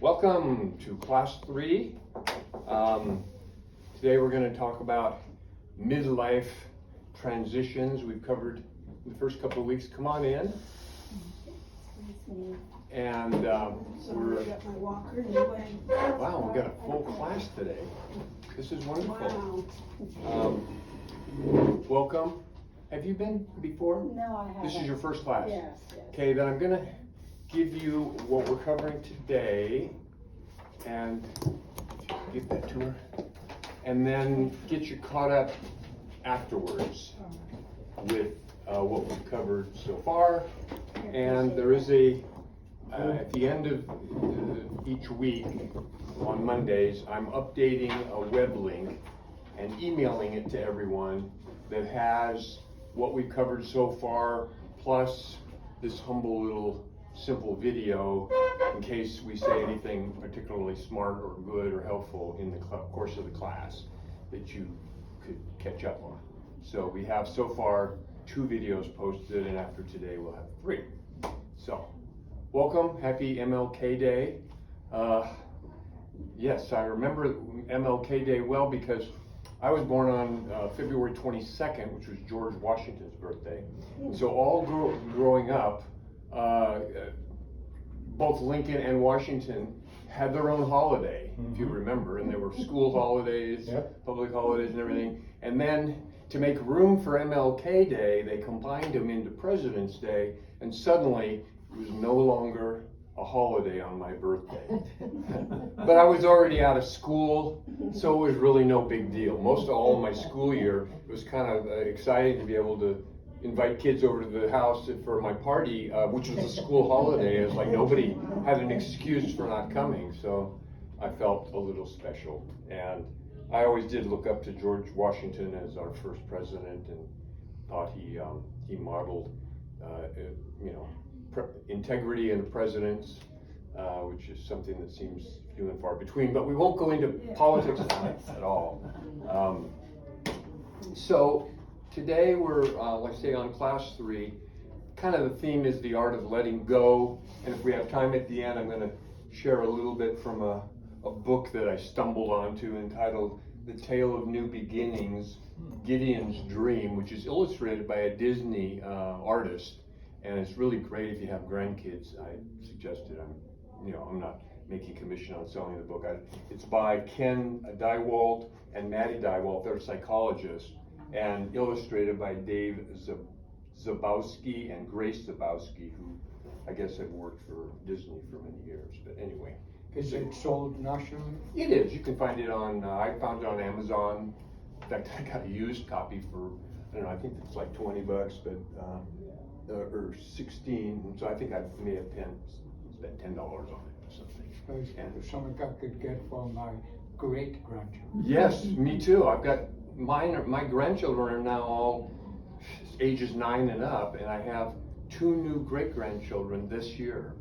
Welcome to Class 3. Today we're going to talk about midlife transitions. We've covered the first couple of weeks. Come on in. And Got my walker, new way. wow, we've got a full class today. This is wonderful. Wow. Welcome. Have you been before? No, I haven't. This is your first class? Yes. Okay, then I'm going to give you what we're covering today, and give that to her, and then get you caught up afterwards with what we've covered so far. And there is at the end of each week on Mondays, I'm updating a web link and emailing it to everyone that has what we've covered so far, plus this humble little simple video in case we say anything particularly smart or good or helpful in the course of the class that you could catch up on. So we have so far 2 videos posted, and after today we'll have 3. So welcome, happy MLK Day. Yes, I remember MLK Day well because I was born on February 22nd, which was George Washington's birthday. So all growing up, both Lincoln and Washington had their own holiday, if you remember, and there were school holidays, public holidays and everything. And then to make room for MLK Day, they combined them into President's Day, and suddenly it was no longer a holiday on my birthday. But I was already out of school, so it was really no big deal. Most of all my school year, it was kind of exciting to be able to invite kids over to the house for my party, which was a school holiday. It was like nobody had an excuse for not coming, so I felt a little special. And I always did look up to George Washington as our first president, and thought he modeled, integrity in the presidents, which is something that seems few and far between. But we won't go into politics at all. So today we're, like I say, on Class 3. Kind of the theme is the art of letting go. And if we have time at the end, I'm going to share a little bit from a book that I stumbled onto entitled The Tale of New Beginnings, Gideon's Dream, which is illustrated by a Disney artist. And it's really great if you have grandkids. I suggested, I'm not making commission on selling the book. It's by Ken Dywalt and Maddie Dywalt. They're psychologists, and illustrated by Dave Zabowski and Grace Zabowski, who I guess had worked for Disney for many years. But anyway. Is it sold nationally? It is. You can find it on, I found it on Amazon. In fact, I got a used copy for, I don't know, I think it's like $20, but, or 16. So I think I may have spent $10 on it or something. And something I could get for my great grandchildren. Yes, me too. I've got my grandchildren are now all ages 9 and up, and I have 2 new great grandchildren this year,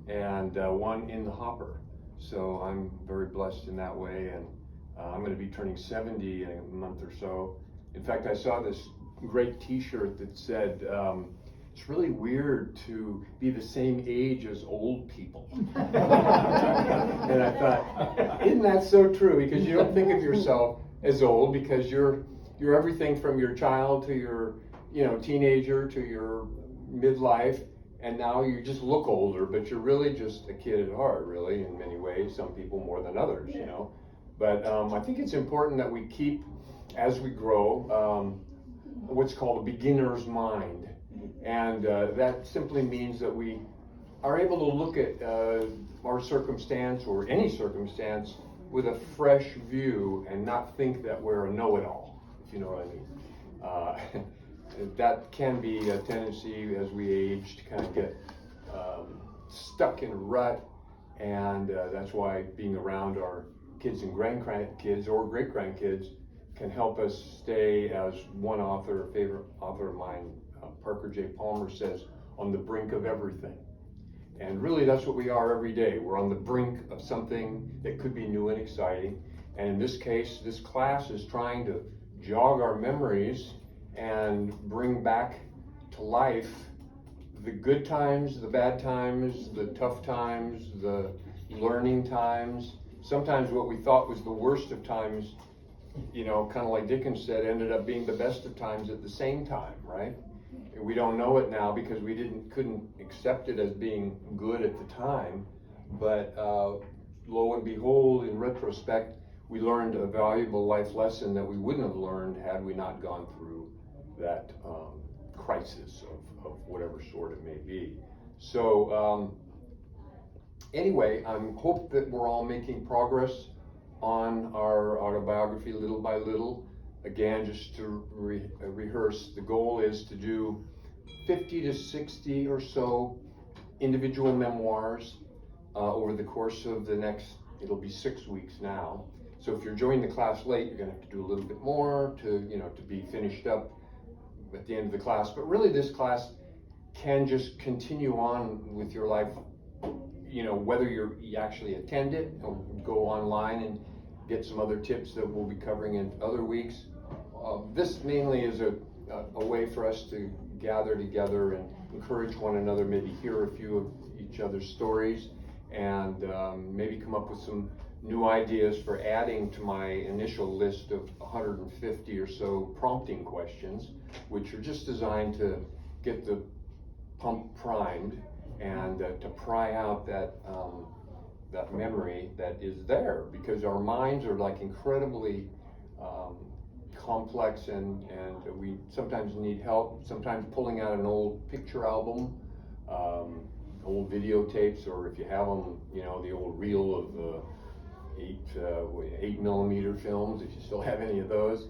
and 1 in the hopper. So I'm very blessed in that way, and I'm going to be turning 70 in a month or so. In fact, I saw this great T-shirt that said, it's really weird to be the same age as old people. And I thought, isn't that so true? Because you don't think of yourself as old, because you're everything from your child to your teenager to your midlife, and now you just look older, but you're really just a kid at heart, really, in many ways. Some people more than others, But I think it's important that we keep, as we grow, what's called a beginner's mind. And that simply means that we are able to look at our circumstance, or any circumstance, with a fresh view, and not think that we're a know-it-all, if you know what I mean. That can be a tendency as we age to kind of get stuck in a rut, and that's why being around our kids and grandkids or great-grandkids can help us stay, as one author, a favorite author of mine, Parker J. Palmer, says, on the brink of everything. And really that's what we are every day. We're on the brink of something that could be new and exciting. And in this case, this class is trying to jog our memories and bring back to life the good times, the bad times, the tough times, the learning times. Sometimes what we thought was the worst of times, kind of like Dickens said, ended up being the best of times at the same time, right? We don't know it now because we couldn't accept it as being good at the time, but lo and behold, in retrospect, we learned a valuable life lesson that we wouldn't have learned had we not gone through that crisis of whatever sort it may be. So anyway, I hope that we're all making progress on our autobiography little by little. Again, just to rehearse, the goal is to do 50 to 60 or so individual memoirs over the course of the next, it'll be 6 weeks now. So if you're joining the class late, you're gonna have to do a little bit more to be finished up at the end of the class. But really this class can just continue on with your life, whether you actually attend it or go online and get some other tips that we'll be covering in other weeks. This mainly is a way for us to gather together and encourage one another, maybe hear a few of each other's stories, and maybe come up with some new ideas for adding to my initial list of 150 or so prompting questions, which are just designed to get the pump primed and to pry out that memory that is there, because our minds are like incredibly complex, and we sometimes need help, sometimes pulling out an old picture album, old videotapes, or if you have them, the old reel of 8mm films, if you still have any of those,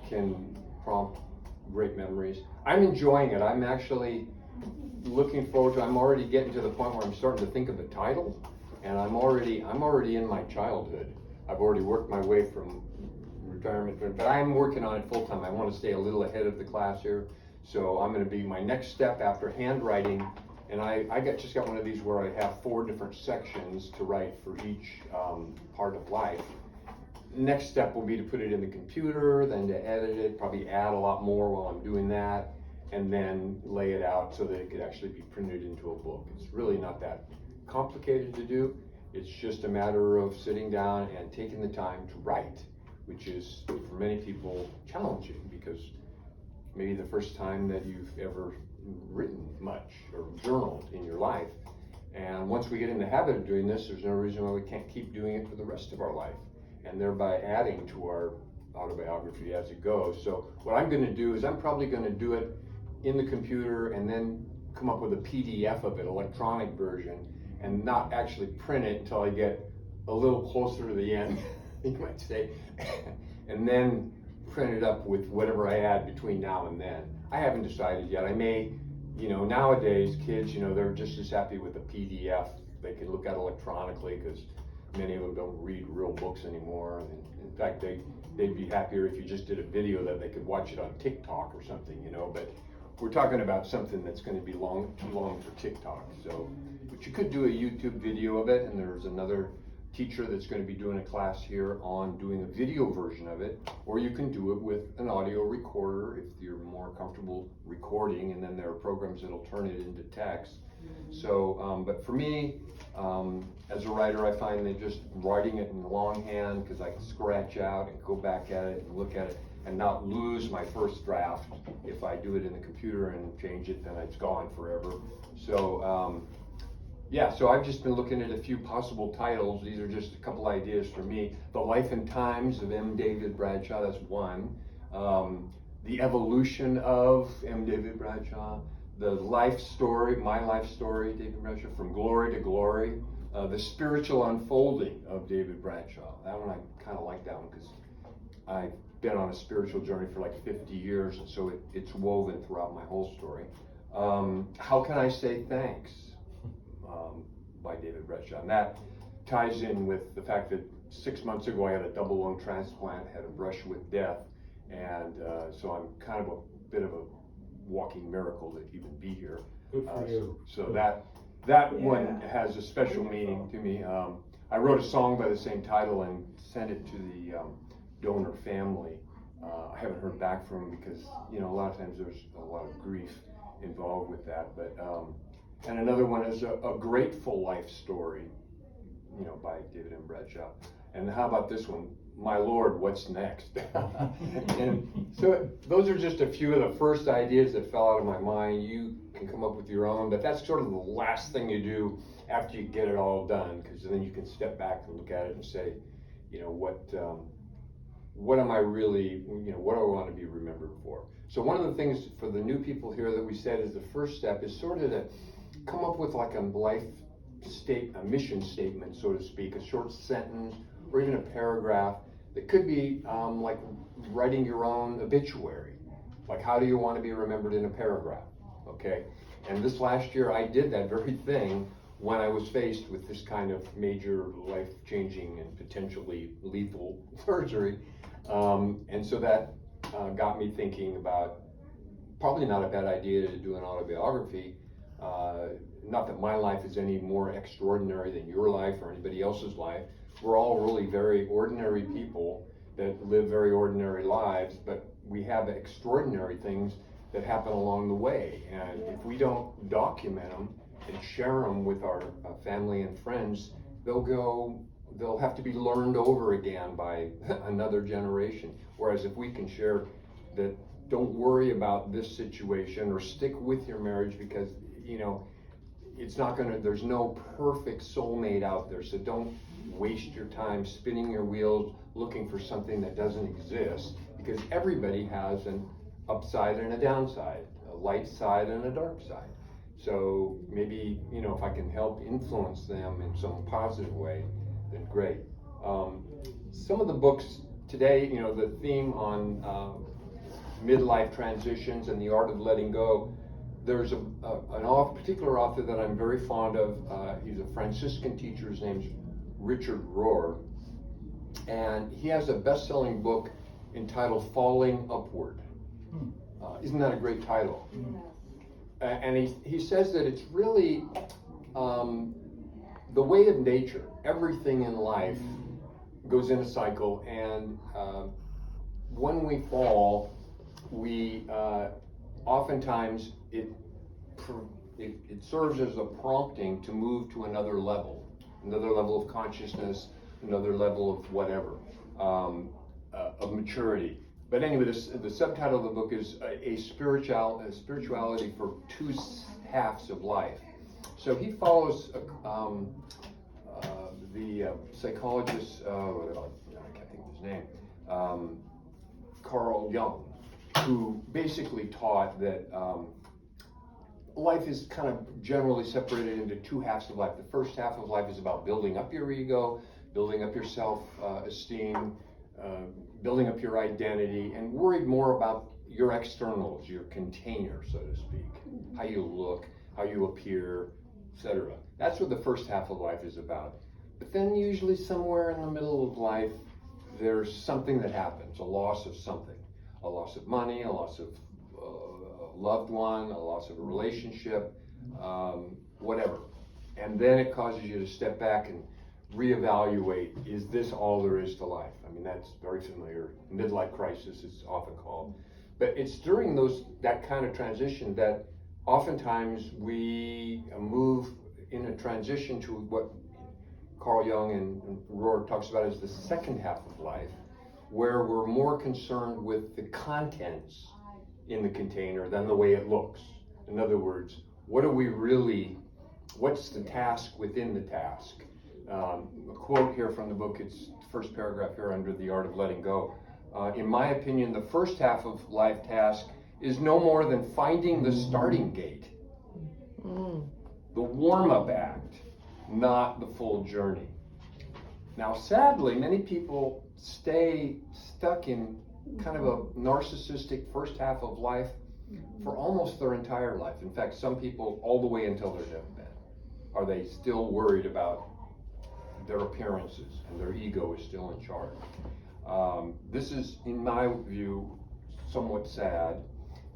can prompt great memories. I'm enjoying it. I'm actually looking forward to, I'm already getting to the point where I'm starting to think of a title, and I'm already in my childhood. I've already worked my way from retirement, but I'm working on it full time. I want to stay a little ahead of the class here, so I'm going to be my next step after handwriting. And I just got one of these where I have 4 different sections to write for each part of life. Next step will be to put it in the computer, then to edit it, probably add a lot more while I'm doing that, and then lay it out so that it could actually be printed into a book. It's really not that complicated to do. It's just a matter of sitting down and taking the time to write, which is for many people challenging, because maybe the first time that you've ever written much or journaled in your life. And once we get in the habit of doing this, there's no reason why we can't keep doing it for the rest of our life, and thereby adding to our autobiography as it goes. So what I'm going to do is I'm probably going to do it in the computer and then come up with a PDF of it, electronic version, and not actually print it until I get a little closer to the end, you might say, and then print it up with whatever I add between now and then. I haven't decided yet. I may, nowadays kids, they're just as happy with a PDF they can look at electronically, because many of them don't read real books anymore. And in fact, they'd be happier if you just did a video that they could watch it on TikTok or something, but we're talking about something that's going to be too long for TikTok. So, but you could do a YouTube video of it, and there's another teacher that's going to be doing a class here on doing a video version of it, or you can do it with an audio recorder if you're more comfortable recording, and then there are programs that'll turn it into text. So, but for me, as a writer, I find that just writing it in longhand, because I can scratch out and go back at it and look at it and not lose my first draft. If I do it in the computer and change it, then it's gone forever. So, so I've just been looking at a few possible titles. These are just a couple ideas for me. The Life and Times of M. David Bradshaw, that's one. The Evolution of M. David Bradshaw. The Life Story, My Life Story, David Bradshaw, From Glory to Glory. The Spiritual Unfolding of David Bradshaw. That one, I kind of like that one, because I've been on a spiritual journey for like 50 years, and so it's woven throughout my whole story. How Can I Say Thanks? By David Bradshaw. And that ties in with the fact that 6 months ago I had a double lung transplant, had a brush with death, and so I'm kind of a bit of a walking miracle to even be here. Good for you. So that one has a special meaning to me. I wrote a song by the same title and sent it to the donor family. I haven't heard back from them because, a lot of times there's a lot of grief involved with that. But and another one is a grateful life story by David M. Bradshaw. And how about this one? My Lord, what's next? And so those are just a few of the first ideas that fell out of my mind. You can come up with your own, but that's sort of the last thing you do after you get it all done, because then you can step back and look at it and say, what am I really, what do I want to be remembered for? So one of the things for the new people here that we said is the first step is sort of to come up with like a a mission statement, so to speak, a short sentence or even a paragraph that could be like writing your own obituary. Like, how do you want to be remembered in a paragraph? Okay. And this last year I did that very thing when I was faced with this kind of major life-changing and potentially lethal surgery. And so that got me thinking about probably not a bad idea to do an autobiography. Not that my life is any more extraordinary than your life or anybody else's life. We're all really very ordinary people that live very ordinary lives, but we have extraordinary things that happen along the way. And if we don't document them and share them with our family and friends, they'll have to be learned over again by another generation. Whereas if we can share that, don't worry about this situation or stick with your marriage, because it's not there's no perfect soulmate out there. So don't waste your time spinning your wheels looking for something that doesn't exist, because everybody has an upside and a downside, a light side and a dark side. So maybe, if I can help influence them in some positive way, then great. Some of the books today, the theme on midlife transitions and the art of letting go, there's an particular author that I'm very fond of. He's a Franciscan teacher. His name's Richard Rohr. And he has a best-selling book entitled Falling Upward. Isn't that a great title? And he says that it's really the way of nature. Everything in life goes in a cycle, and when we fall, we oftentimes it serves as a prompting to move to another level of consciousness, another level of whatever, of maturity. But anyway, the subtitle of the book is a spirituality for two halves of life. So he follows the psychologist, I can't think of his name, Carl Jung, who basically taught that life is kind of generally separated into two halves of life. The first half of life is about building up your ego, building up your self-esteem, building up your identity, and worried more about your externals, your container, so to speak, how you look, how you appear, etc. That's what the first half of life is about. But then usually somewhere in the middle of life, there's something that happens, a loss of something, a loss of money, a loss of a loved one, a loss of a relationship, whatever. And then it causes you to step back and reevaluate, is this all there is to life? I mean, that's very familiar. Midlife crisis is often called. But it's during that kind of transition that oftentimes we move in a transition to what Carl Jung and Rohr talks about as the second half of life, where we're more concerned with the contents in the container than the way it looks. In other words, what's the task within the task? A quote here from the book, it's the first paragraph here under The Art of Letting Go. In my opinion, the first half of life task is no more than finding the starting gate, the warm-up act, not the full journey. Now, sadly, many people stay stuck in kind of a narcissistic first half of life for almost their entire life. In fact, some people all the way until their deathbed. Are they still worried about their appearances and their ego is still in charge? This is, in my view, somewhat sad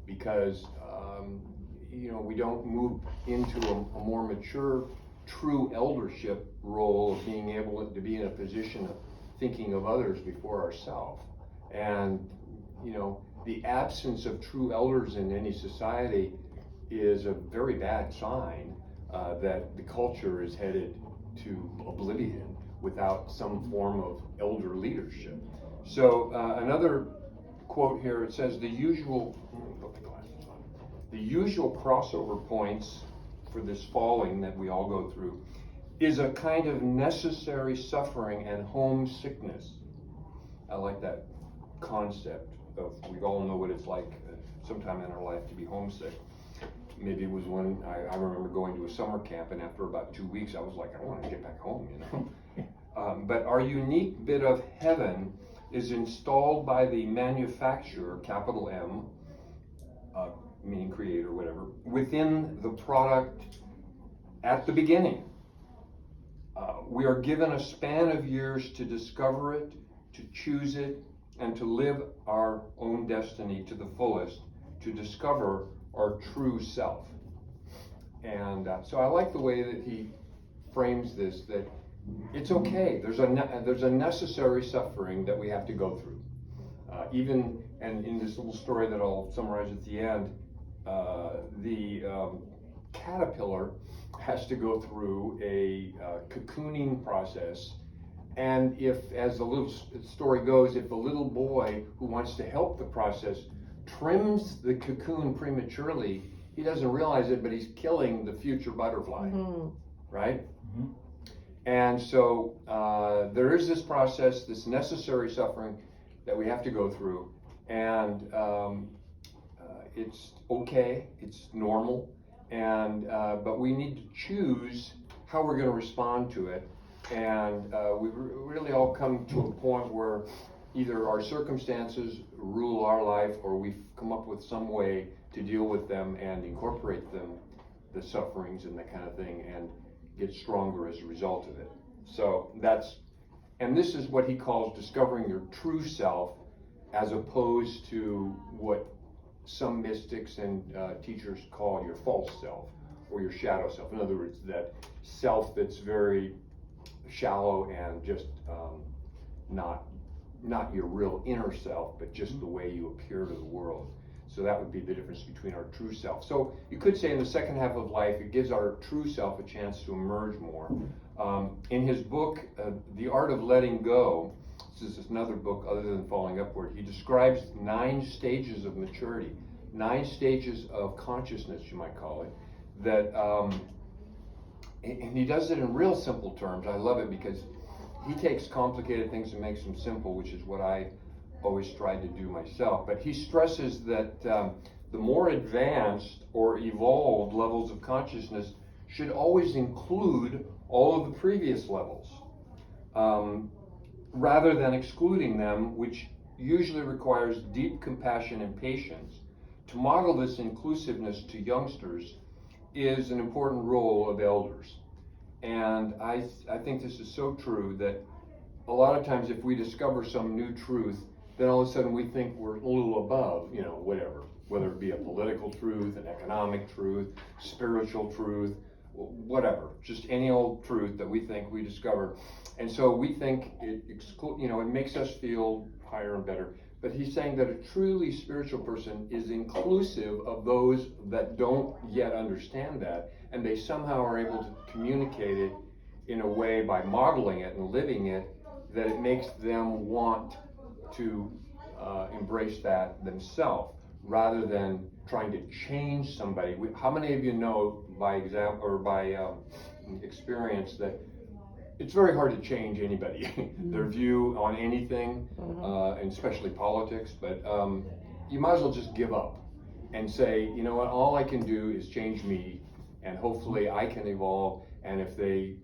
because we don't move into a more mature, true eldership role of being able to be in a position of thinking of others before ourselves. And the absence of true elders in any society is a very bad sign that the culture is headed to oblivion without some form of elder leadership. So another quote here, it says the usual crossover points for this falling that we all go through is a kind of necessary suffering and homesickness. I like that concept of, we all know what it's like sometime in our life to be homesick. Maybe it was when I remember going to a summer camp, and after about 2 weeks I was like, I want to get back home, you know. But our unique bit of heaven is installed by the manufacturer, capital M, meaning creator, whatever, within the product at the beginning. We are given a span of years to discover it, to choose it, and to live our own destiny to the fullest, to discover our true self. And so I like the way that he frames this, that it's okay. There's a necessary suffering that we have to go through. Even, and in this little story that I'll summarize at the end, the caterpillar has to go through a cocooning process. And if, as the little story goes, if the little boy who wants to help the process trims the cocoon prematurely, he doesn't realize it, but he's killing the future butterfly, right? Mm-hmm. And so there is this process, this necessary suffering that we have to go through, and it's okay, it's normal, and but we need to choose how we're going to respond to it. And we really all come to a point where either our circumstances rule our life, or we've come up with some way to deal with them and incorporate them, the sufferings and that kind of thing, and get stronger as a result of it. So and this is what he calls discovering your true self, as opposed to what some mystics and teachers call your false self or your shadow self. In other words, that self that's very shallow and just not your real inner self, but just the way you appear to the world. So that would be the difference between our true self. So you could say in the second half of life, it gives our true self a chance to emerge more. In his book, The Art of Letting Go, this is another book other than Falling Upward, he describes 9 stages of maturity, 9 stages of consciousness, you might call it, that, and he does it in real simple terms. I love it because he takes complicated things and makes them simple, which is what I always tried to do myself. But he stresses that the more advanced or evolved levels of consciousness should always include all of the previous levels, rather than excluding them, which usually requires deep compassion and patience. To model this inclusiveness to youngsters is an important role of elders. And I think this is so true that a lot of times if we discover some new truth, then all of a sudden we think we're a little above, whatever, whether it be a political truth, an economic truth, spiritual truth, whatever, just any old truth that we think we discover. And so we think it makes us feel higher and better. But he's saying that a truly spiritual person is inclusive of those that don't yet understand that, and they somehow are able to communicate it in a way by modeling it and living it, that it makes them want to embrace that themselves, rather than trying to change somebody. How many of you know by example or by experience that it's very hard to change anybody, their view on anything, and especially politics, but you might as well just give up and say, you know what, all I can do is change me, and hopefully I can evolve, and if they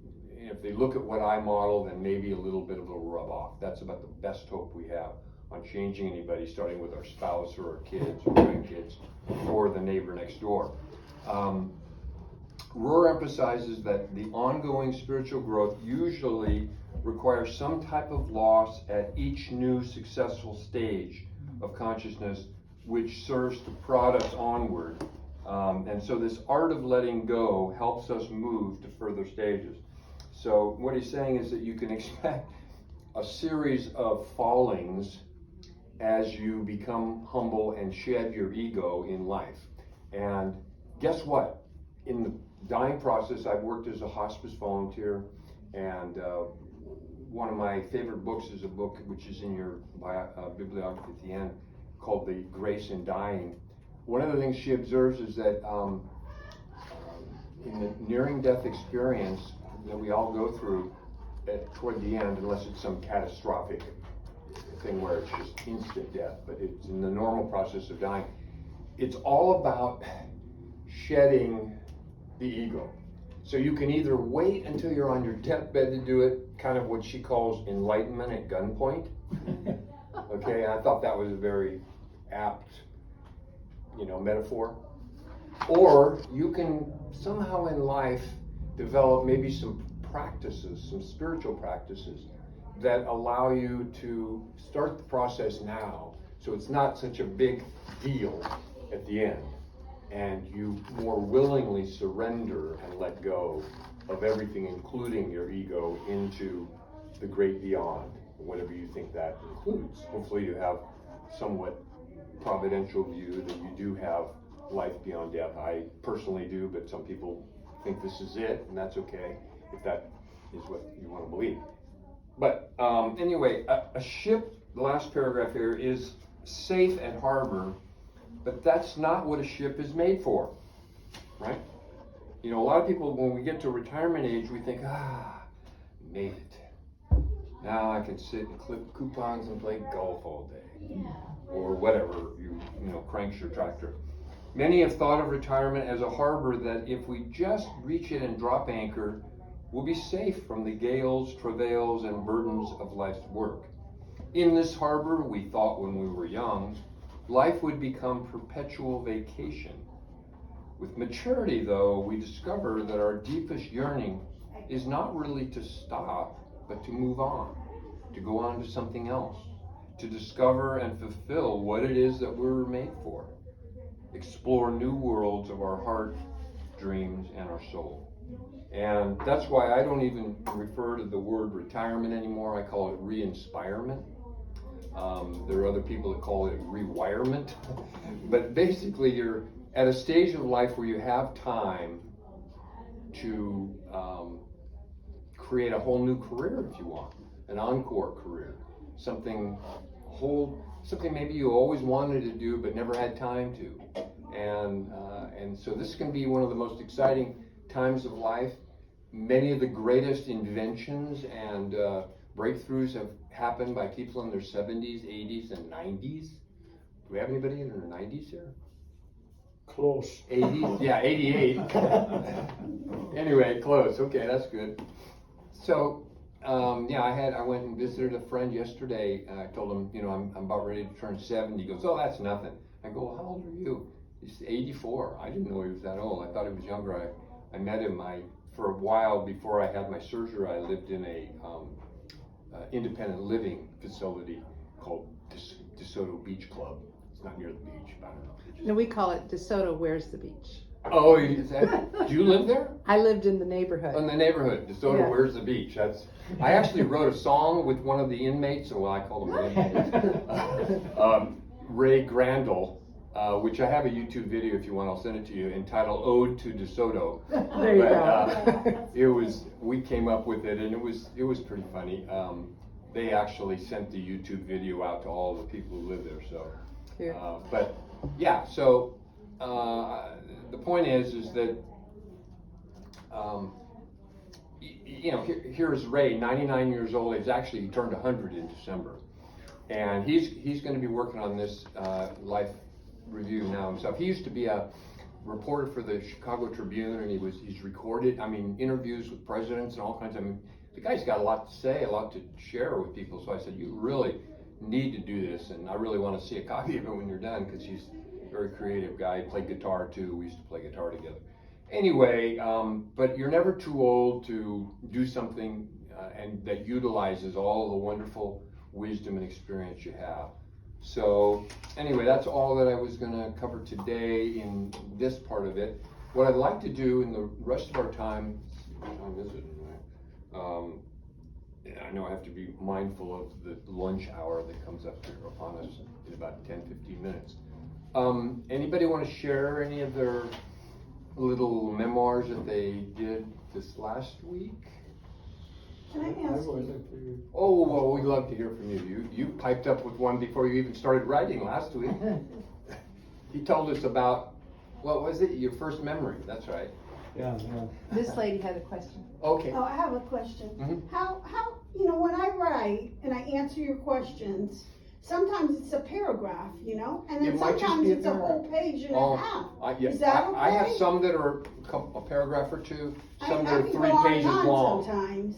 look at what I model, then maybe a little bit of a rub off. That's about the best hope we have on changing anybody, starting with our spouse or our kids or grandkids or the neighbor next door. Rohr emphasizes that the ongoing spiritual growth usually requires some type of loss at each new successful stage of consciousness, which serves to prod us onward. And so this art of letting go helps us move to further stages. So what he's saying is that you can expect a series of fallings as you become humble and shed your ego in life. And guess what? In the dying process, I've worked as a hospice volunteer, And one of my favorite books is a book which is in your bibliography at the end, called The Grace in Dying. One of the things she observes is that in the nearing death experience that we all go through toward the end, unless it's some catastrophic thing where it's just instant death, but it's in the normal process of dying, it's all about shedding the ego. So you can either wait until you're on your deathbed to do it, kind of what she calls enlightenment at gunpoint. Okay, I thought that was a very apt, metaphor. Or you can somehow in life develop maybe some practices, some spiritual practices that allow you to start the process now, so it's not such a big deal at the end, and you more willingly surrender and let go of everything, including your ego, into the great beyond, whatever you think that includes. Hopefully you have somewhat providential view that you do have life beyond death. I personally do, but some people think this is it, and that's okay if that is what you want to believe. But anyway, a ship, the last paragraph here, is safe at harbor, but that's not what a ship is made for, right? A lot of people, when we get to retirement age, we think, made it. Now I can sit and clip coupons and play golf all day, or whatever, cranks your tractor. Many have thought of retirement as a harbor that if we just reach it and drop anchor, we'll be safe from the gales, travails, and burdens of life's work. In this harbor, we thought when we were young, life would become perpetual vacation. With maturity, though, we discover that our deepest yearning is not really to stop, but to move on, to go on to something else, to discover and fulfill what it is that we're made for, explore new worlds of our heart, dreams, and our soul. And that's why I don't even refer to the word retirement anymore. I call it re-inspirement. There are other people that call it rewirement. But basically, you're at a stage of life where you have time to create a whole new career if you want, an encore career, something maybe you always wanted to do but never had time to. And so this can be one of the most exciting times of life. Many of the greatest inventions and breakthroughs have happened by people in their 70s, 80s, and 90s. Do we have anybody in their 90s here? Close. 80s? Yeah, 88. Anyway, close. Okay, that's good. So, I went and visited a friend yesterday. I told him, I'm about ready to turn 70. He goes, oh, that's nothing. I go, well, how old are you? He's 84. I didn't know he was that old. I thought he was younger. I met him. For a while before I had my surgery, I lived in a independent living facility called DeSoto Beach Club. It's not near the beach, but I don't know. No, we call it DeSoto Where's the Beach. Oh, is that? Do you live there? I lived in the neighborhood. In the neighborhood, DeSoto Yeah. Where's the Beach? I actually wrote a song with one of the inmates, I call him an inmate, Ray Grandel, which I have a YouTube video if you want, I'll send it to you, entitled Ode to DeSoto. There you go. We came up with it, and it was pretty funny. They actually sent the YouTube video out to all the people who live there, so. Cute. The point is that, here's Ray, 99 years old. He turned 100 in December. And he's going to be working on this life review now himself. He used to be a reporter for the Chicago Tribune, and he's recorded, interviews with presidents and all kinds of, the guy's got a lot to say, a lot to share with people. So I said, you really need to do this, and I really want to see a copy of it when you're done, because he's a very creative guy. He played guitar too. We used to play guitar together. Anyway, but you're never too old to do something and that utilizes all the wonderful wisdom and experience you have. So anyway, that's all that I was going to cover today in this part of it. What I'd like to do in the rest of our time, what time is it? I know I have to be mindful of the lunch hour that comes up here upon us in about 10-15 minutes. Anybody want to share any of their little memoirs that they did this last week? wasn't here. Oh, well, we'd love to hear from you. You piped up with one before you even started writing last week. He told us about, what was it, your first memory, that's right. Yeah. This lady had a question. Okay. Oh, I have a question. Mhm. How, when I write and I answer your questions, sometimes it's a paragraph, and then It might just sometimes be a it's a whole page and Oh, a half. Yeah, Is that okay? I have some that are a paragraph or two, some that I are can 3 go on and pages on long. sometimes,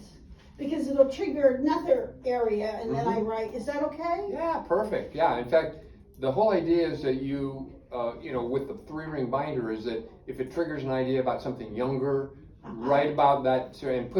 because it'll trigger another area and then I Mhm. write, is that okay? Yeah, perfect, yeah, in fact, the whole idea is that you, with the 3-ring binder is that if it triggers an idea about something younger, write about that, and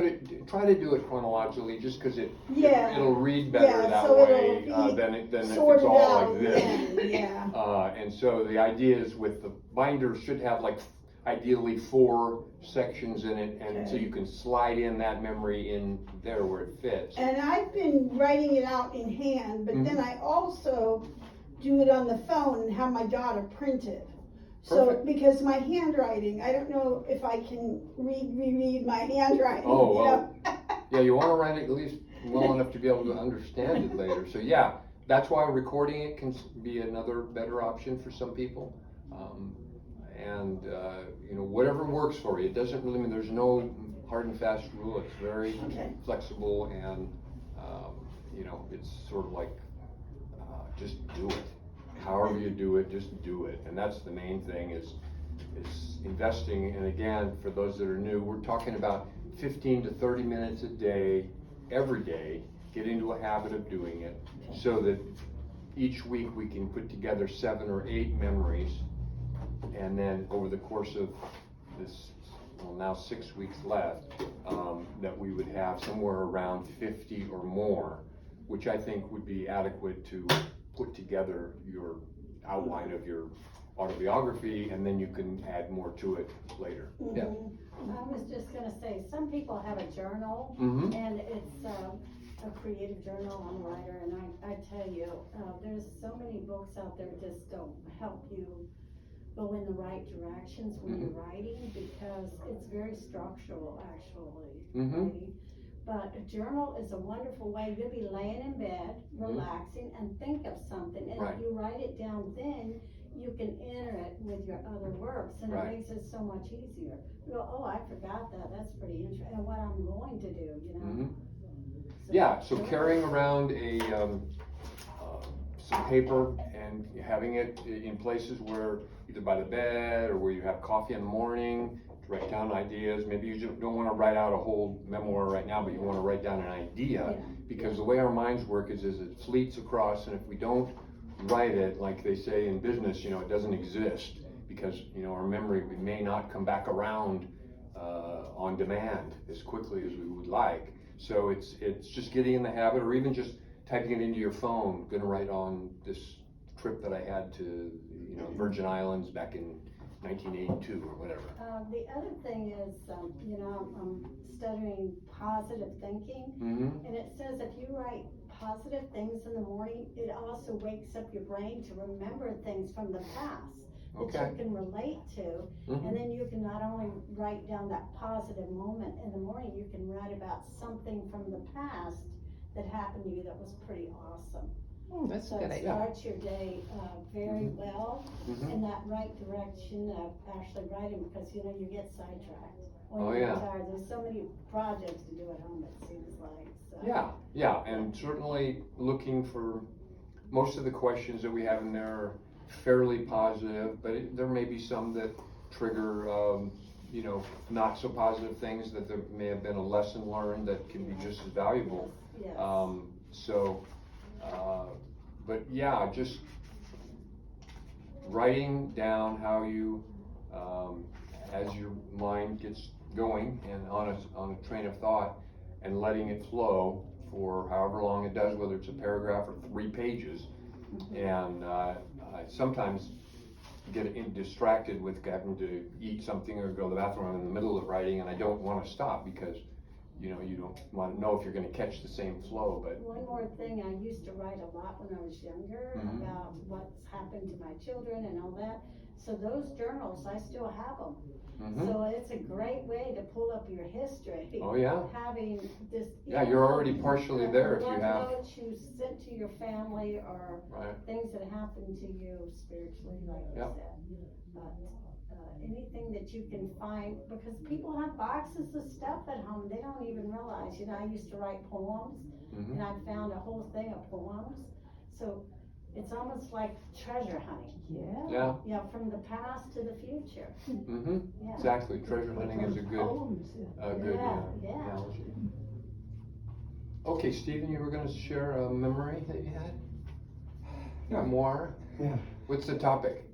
try to do it chronologically, just cause Yeah. it'll read better Yeah, that so way, it'll be than if it's sorted all out, like this. yeah. And so the idea is with the binder should have like ideally 4 sections in it, and so Okay. you can slide in that memory in there where it fits. And I've been writing it out in hand, but then I also do it on the phone and have my daughter print it. So, Perfect. because my handwriting, I don't know if I can reread my handwriting, Oh, you well. know? Yeah, you wanna write it at least well enough to be able to understand it later. So yeah, that's why recording it can be another better option for some people. Whatever works for you. It doesn't really mean there's no hard and fast rule. It's very Okay. flexible, and it's sort of like just do it. However you do it, just do it. And that's the main thing is investing. And again, for those that are new, we're talking about 15 to 30 minutes a day, every day. Get into a habit of doing it so that each week we can put together 7 or 8 memories. And then over the course of this, now 6 weeks left, that we would have somewhere around 50 or more, which I think would be adequate to put together your outline of your autobiography, and then you can add more to it later. Yeah. Mhm. I was just gonna say, some people have a journal, Mm-hmm. and it's a creative journal. I'm a writer, and I tell you, there's so many books out there just don't help you go in the right directions when you're writing, because it's very structural, actually, writing. But a journal is a wonderful way. You'll be laying in bed, relaxing, and think of something, and Right. if you write it down, then you can enter it with your other works, and Right. it makes it so much easier. You go, oh, I forgot that, that's pretty interesting, and what I'm going to do, Mm-hmm. So- Yeah, so carrying around some paper and having it in places where, either by the bed or where you have coffee in the morning, to write down ideas. Maybe you just don't want to write out a whole memoir right now, but you want to write down an idea, because the way our minds work is it fleets across, and if we don't write it, like they say in business, it doesn't exist, because our memory may not come back around on demand as quickly as we would like. So it's just getting in the habit, or even just typing it into your phone. Gonna write on this trip that I had to Virgin Islands back in 1982 or whatever. The other thing is, I'm studying positive thinking, Mm-hmm. and it says if you write positive things in the morning, it also wakes up your brain to remember things from the past that Okay. you can relate to, Mhm. and then you can not only write down that positive moment in the morning, you can write about something from the past that happened to you that was pretty awesome. Oh, that's a So good it idea. starts your day very well Mhm. in that right direction of actually writing, because you get sidetracked when Oh, you're yeah. tired. There's so many projects to do at home, it seems like, so. Yeah, and certainly looking for, most of the questions that we have in there are fairly positive, but there may be some that trigger, not so positive things, that there may have been a lesson learned that can be just as valuable. Yes. But yeah, just writing down how you, as your mind gets going and on a train of thought, and letting it flow for however long it does, whether it's a paragraph or 3 pages. And I sometimes get distracted with having to eat something or go to the bathroom. I'm in the middle of writing and I don't want to stop, because you know, you don't wanna know if you're gonna catch the same flow, but, One more thing, I used to write a lot when I was younger Mhm. about what's happened to my children and all that. So those journals, I still have them. mhm. So it's a great way to pull up your history. Oh, yeah. Having this. Yeah, you're already partially there if you What have, notes you sent to your family or right, things that happened to you spiritually, like you Yep. said. But, anything that you can find, because people have boxes of stuff at home, they don't even realize, you know, I used to write poems, mhm, and I found a whole thing of poems, so it's almost like treasure hunting. yeah, Yeah, from the past to the future, mhm, yeah. exactly, treasure hunting is a good, Yeah, yeah. analogy. Okay, Stephen, you were gonna share a memory that you had? Yeah. Memoir? Yeah. What's the topic?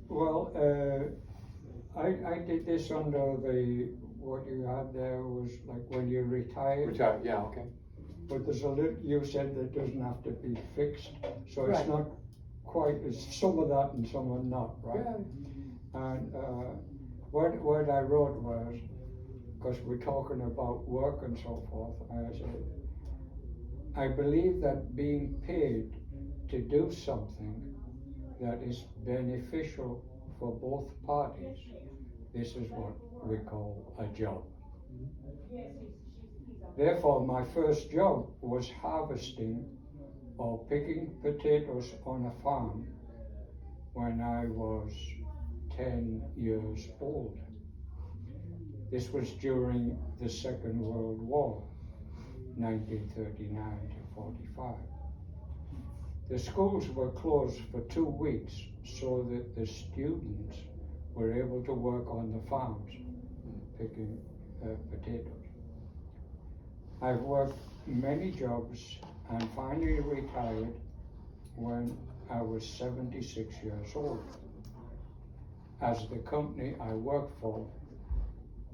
Well, I did this under what you had there was like when you retired. Yeah, okay. But there's a little, you said that doesn't have to be fixed, so it's Right. not quite, it's some of that and some are not, right? And, what I wrote was, because we're talking about work and so forth, I said, I believe that being paid to do something that is beneficial for both parties, this is what we call a job. Therefore, my first job was harvesting or picking potatoes on a farm when I was 10 years old. This was during the Second World War, 1939 to 45. The schools were closed for 2 weeks so that the students were able to work on the farms picking potatoes. I've worked many jobs and finally retired when I was 76 years old. As the company I worked for,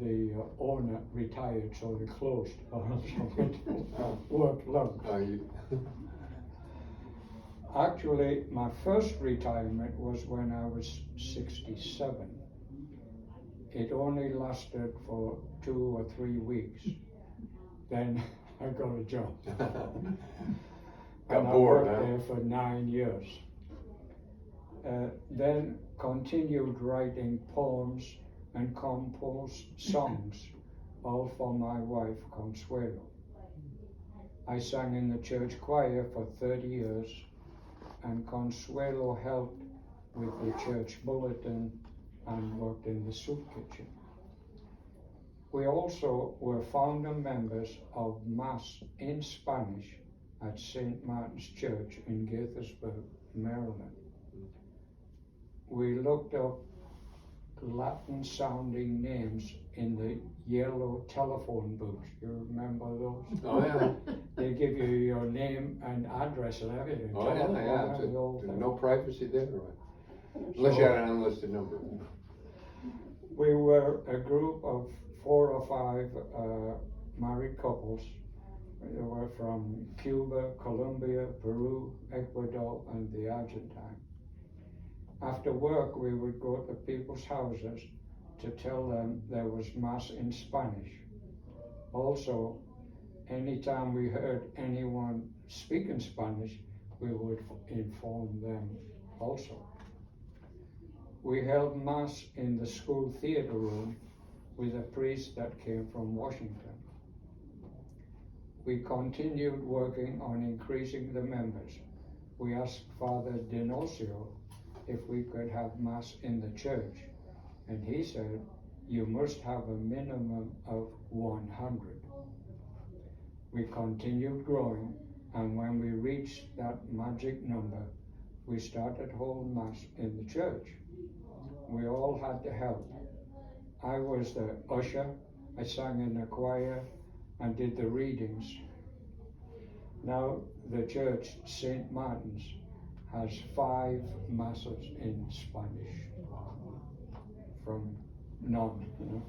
the owner retired, so they closed. So worked long. Actually, my first retirement was when I was 67. It only lasted for 2 or 3 weeks. Then I got a job. Got And bored, I worked huh? there for 9 years. Then continued writing poems and composed songs, all for my wife Consuelo. I sang in the church choir for 30 years, and Consuelo helped with the church bulletin and worked in the soup kitchen. We also were founder members of Mass in Spanish at St. Martin's Church in Gaithersburg, Maryland. We looked up Latin sounding names in the yellow telephone booths. You remember those? Oh, yeah. They give you your name and address and everything. Oh, yeah, Telephone yeah, and the whole thing. no privacy there, right? Unless you had an unlisted number. We were a group of 4 or 5 married couples. They were from Cuba, Colombia, Peru, Ecuador, and the Argentine. After work, we would go to people's houses to tell them there was Mass in Spanish. Also, anytime we heard anyone speaking Spanish, we would inform them also. We held Mass in the school theater room with a priest that came from Washington. We continued working on increasing the members. We asked Father Dinocio if we could have Mass in the church, and he said, you must have a minimum of 100. We continued growing, and when we reached that magic number, we started holding Mass in the church. We all had to help. I was the usher, I sang in the choir, and did the readings. Now the church, St. Martin's, has 5 masses in Spanish from none. You know.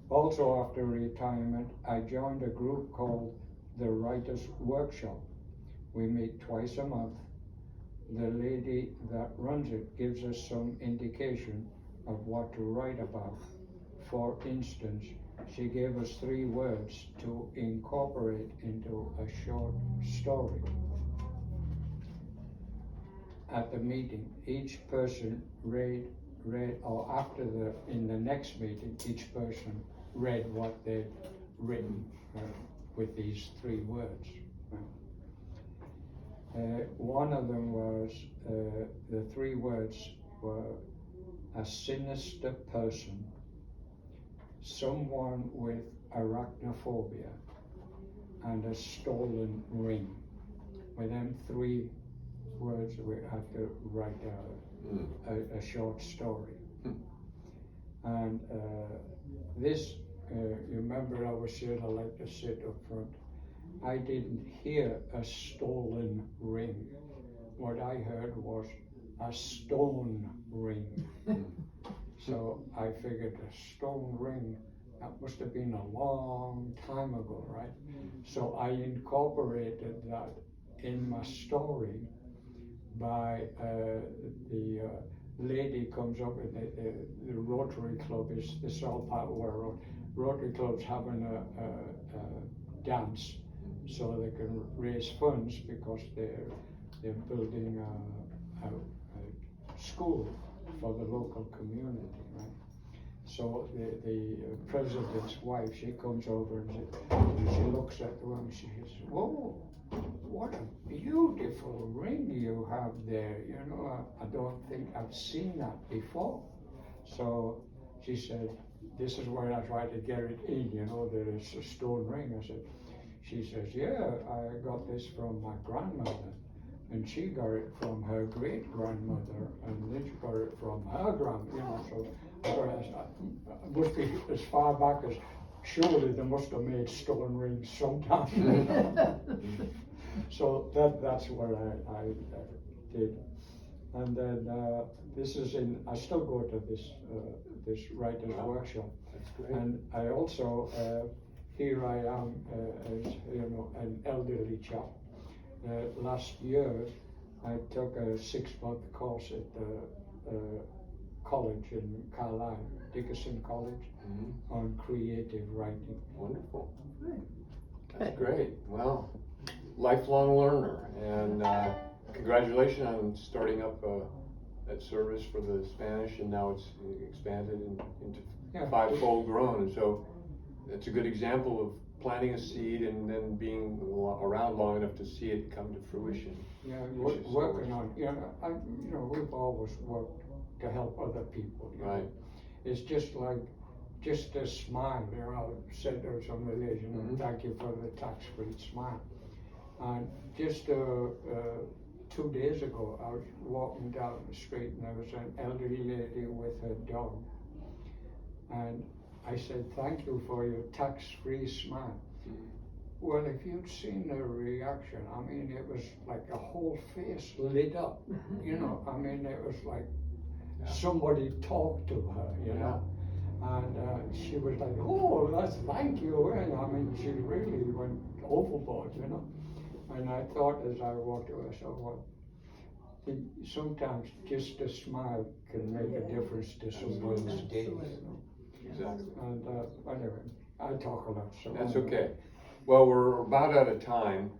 Also after retirement, I joined a group called the Writers' Workshop. We meet twice a month. The lady that runs it gives us some indication of what to write about. For instance, she gave us 3 words to incorporate into a short story. At the meeting, each person read, or after in the next meeting, each person read what they'd written with these 3 words. One of them was, the 3 words were a sinister person, someone with arachnophobia, and a stolen ring. With them 3 words, we had to write a short story. And this, you remember I was saying I like to sit up front. I didn't hear a stolen ring. What I heard was a stone ring. So I figured a stone ring, that must have been a long time ago, right? So I incorporated that in my story by the lady comes up with the Rotary Club, is this all part of where Rotary Club's having a dance so they can raise funds because they're building a school for the local community, right? So the president's wife, she comes over and she looks at the woman, she says, "Whoa, what a beautiful ring you have there, you know, I don't think I've seen that before." So she said, this is where I tried to get it in, you know, that it's a stone ring. I said, she says, "Yeah, I got this from my grandmother, and she got it from her great grandmother, and then she got it from her grandmother, you know, so it must be as far back as, surely they must have made stone rings sometime." So that's what I did. And then this is I still go to this writer's workshop. That's great. And I also, here I am as, you know, an elderly chap. Last year, I took a 6-month course at the college in Carlisle, Dickinson College, on creative writing. Wonderful. That's great. Well, lifelong learner, and congratulations on starting up that service for the Spanish, and now it's expanded into 5-fold grown. And so it's a good example of planting a seed and then being around long enough to see it come to fruition. Yeah, working on, you know, we've always worked to help other people. You know? It's just like, just a smile, you know, I said to some of the ladies, you know, thank you for the tax-free smile. And just 2 days ago, I was walking down the street and there was an elderly lady with her dog. And I said, "Thank you for your tax-free smile." Well, if you'd seen her reaction, I mean, it was like a whole face lit up, you know, I mean, it was like somebody talked to her, you know, and she was like, "Oh, that's thank you," and I mean, she really went overboard, you know. And I thought as I walked away, so well, sometimes just a smile can make a difference to someone's day. Exactly. And anyway, I talk a lot, so. That's okay. Well, we're about out of time.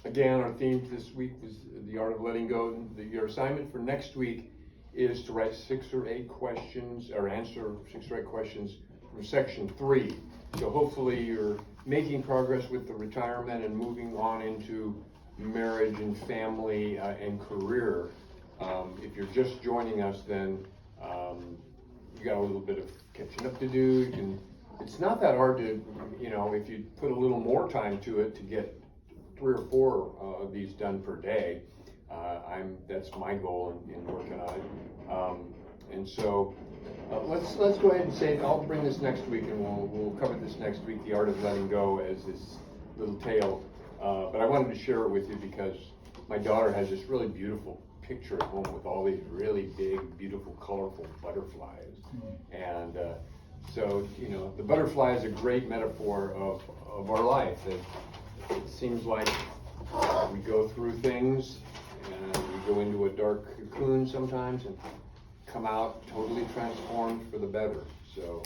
Again, our theme this week was the art of letting go. Your assignment for next week is to write 6 or 8 questions, or answer 6 or 8 questions from section 3. So hopefully you're making progress with the retirement and moving on into marriage and family and career. If you're just joining us, then you got a little bit of catching up to do. It's not that hard to, you know, if you put a little more time to it, to get 3 or 4 of these done per day. That's my goal in working on it. And so let's go ahead and say, I'll bring this next week, and we'll cover this next week, the art of letting go, as this little tale. But I wanted to share it with you because my daughter has this really beautiful picture at home with all these really big, beautiful, colorful butterflies. And so, you know, the butterfly is a great metaphor of our life. It seems like we go through things and we go into a dark cocoon sometimes and come out totally transformed for the better. So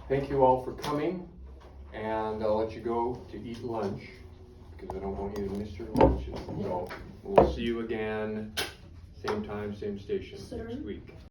thank you all for coming, and I'll let you go to eat lunch, because I don't want you to miss your lunches. So, we'll see you again, same time, same station Sir? next week.